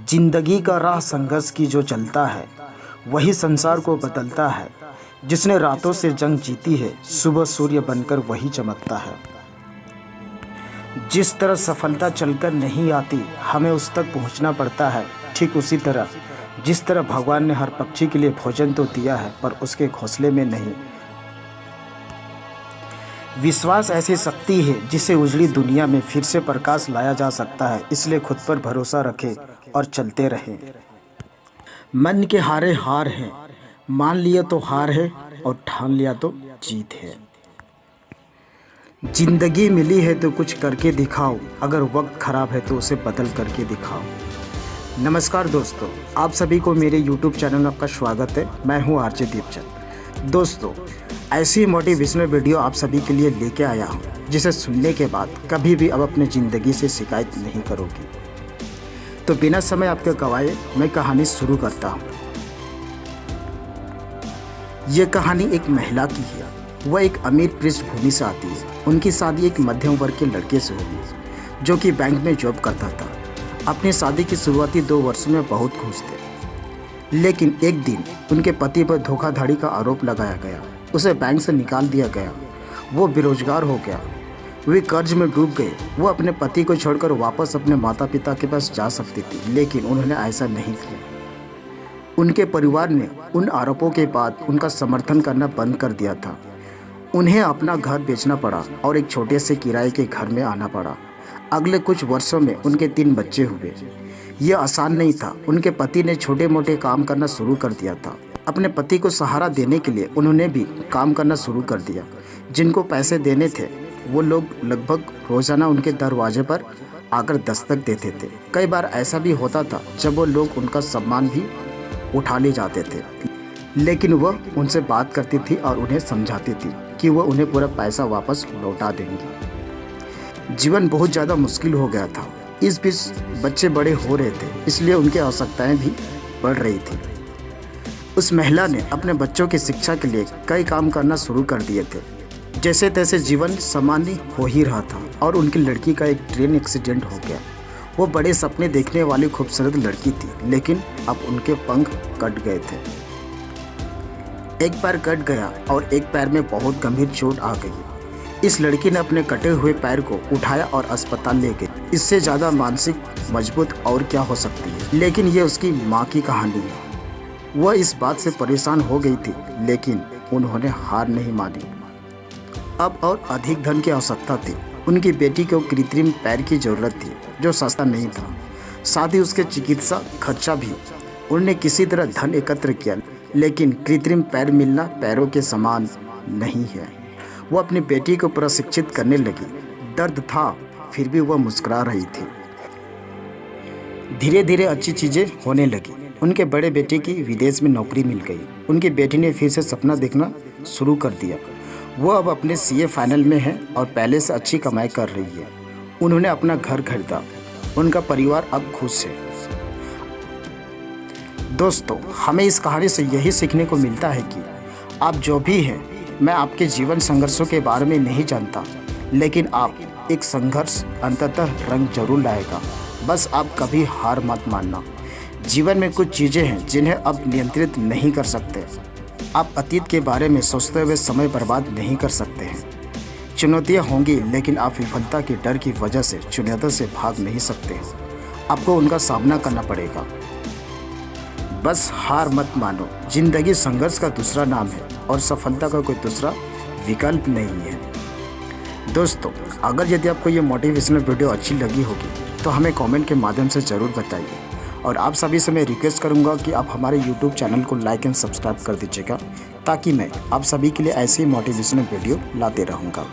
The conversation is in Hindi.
जिंदगी का राह संघर्ष की जो चलता है, वही संसार को बदलता है। जिसने रातों से जंग जीती है, सुबह सूर्य बनकर वही चमकता है। जिस तरह सफलता चलकर नहीं आती, हमें उस तक पहुंचना पड़ता है। ठीक उसी तरह जिस तरह भगवान ने हर पक्षी के लिए भोजन तो दिया है, पर उसके घोंसले में नहीं। विश्वास ऐसी शक्ति है जिसे उजड़ी दुनिया में फिर से प्रकाश लाया जा सकता है। इसलिए खुद पर भरोसा रखें और चलते रहें। मन के हारे हार है, मान लिया तो हार है और ठान लिया तो जीत है। जिंदगी मिली है तो कुछ करके दिखाओ, अगर वक्त खराब है तो उसे बदल करके दिखाओ। नमस्कार दोस्तों, आप सभी को मेरे YouTube चैनल में आपका स्वागत है। मैं हूं आरजे दीपचंद। दोस्तों, ऐसी मोटिवेशनल वीडियो आप सभी के लिए लेके आया हूं, जिसे सुनने के बाद कभी भी अब अपनी ज़िंदगी से शिकायत नहीं करोगी। तो बिना समय आपके गवाए मैं कहानी शुरू करता हूं। ये कहानी एक महिला की है। वह एक अमीर पृष्ठभूमि से आती है। उनकी शादी एक मध्यम वर्ग के लड़के से हुई, जो कि बैंक में जॉब करता था। अपनी शादी की शुरुआती 2 वर्षों में बहुत खुश थे, लेकिन एक दिन उनके पति पर धोखाधड़ी का आरोप लगाया गया। उसे बैंक से निकाल दिया गया। वो बेरोजगार हो गया। वे कर्ज में डूब गए। वो अपने पति को छोड़कर वापस अपने माता पिता के पास जा सकती थी, लेकिन उन्होंने ऐसा नहीं किया। उनके परिवार ने उन आरोपों के बाद उनका समर्थन करना बंद कर दिया था। उन्हें अपना घर बेचना पड़ा और एक छोटे से किराए के घर में आना पड़ा। अगले कुछ वर्षों में उनके 3 बच्चे हुए। यह आसान नहीं था। उनके पति ने छोटे मोटे काम करना शुरू कर दिया था। अपने पति को सहारा देने के लिए उन्होंने भी काम करना शुरू कर दिया। जिनको पैसे देने थे, वो लोग लगभग रोज़ाना उनके दरवाजे पर आकर दस्तक देते थे। कई बार ऐसा भी होता था जब वो लोग उनका सामान भी उठा ले जाते थे, लेकिन वह उनसे बात करती थी और उन्हें समझाती थी कि वह उन्हें पूरा पैसा वापस लौटा देंगी। जीवन बहुत ज़्यादा मुश्किल हो गया था। इस बीच बच्चे बड़े हो रहे थे, इसलिए उनकी आवश्यकताएं भी बढ़ रही थी। उस महिला ने अपने बच्चों की शिक्षा के लिए कई काम करना शुरू कर दिए थे। जैसे तैसे जीवन सामान्य हो ही रहा था और उनकी लड़की का एक ट्रेन एक्सीडेंट हो गया। वो बड़े सपने देखने वाली खूबसूरत लड़की थी, लेकिन अब उनके पंख कट गए थे। एक पैर कट गया और एक पैर में बहुत गंभीर चोट आ गई। इस लड़की ने अपने कटे हुए पैर को उठाया और अस्पताल ले गई। इससे ज़्यादा मानसिक मजबूत और क्या हो सकती है। लेकिन ये उसकी माँ की कहानी है। वह इस बात से परेशान हो गई थी, लेकिन उन्होंने हार नहीं मानी। अब और अधिक धन की आवश्यकता थी। उनकी बेटी को कृत्रिम पैर की ज़रूरत थी, जो सस्ता नहीं था। साथ ही उसके चिकित्सा खर्चा भी। उन्होंने किसी तरह धन एकत्र किया, लेकिन कृत्रिम पैर मिलना पैरों के समान नहीं है। वो अपनी बेटी को प्रशिक्षित करने लगी। दर्द था, फिर भी वह मुस्कुरा रही थी। धीरे धीरे अच्छी चीज़ें होने लगी। उनके बड़े बेटे की विदेश में नौकरी मिल गई। उनकी बेटी ने फिर से सपना देखना शुरू कर दिया। वो अब अपने सीए फाइनल में है और पहले से अच्छी कमाई कर रही है। उन्होंने अपना घर खरीदा। उनका परिवार अब खुश है। दोस्तों, हमें इस कहानी से यही सीखने को मिलता है कि आप जो भी हैं, मैं आपके जीवन संघर्षों के बारे में नहीं जानता, लेकिन आप एक संघर्ष अंततः रंग जरूर लाएगा। बस आप कभी हार मत मानना। जीवन में कुछ चीज़ें हैं जिन्हें अब नियंत्रित नहीं कर सकते। आप अतीत के बारे में सोचते हुए समय बर्बाद नहीं कर सकते हैं। चुनौतियाँ होंगी, लेकिन आप विफलता के डर की वजह से चुनौतियों से भाग नहीं सकते। आपको उनका सामना करना पड़ेगा। बस हार मत मानो। जिंदगी संघर्ष का दूसरा नाम है और सफलता का कोई दूसरा विकल्प नहीं है। दोस्तों, अगर यदि आपको ये मोटिवेशनल वीडियो अच्छी लगी होगी तो हमें कमेंट के माध्यम से ज़रूर बताइए। और आप सभी से मैं रिक्वेस्ट करूंगा कि आप हमारे YouTube चैनल को लाइक एंड सब्सक्राइब कर दीजिएगा, ताकि मैं आप सभी के लिए ऐसे ही मोटिवेशनल वीडियो लाते रहूँगा।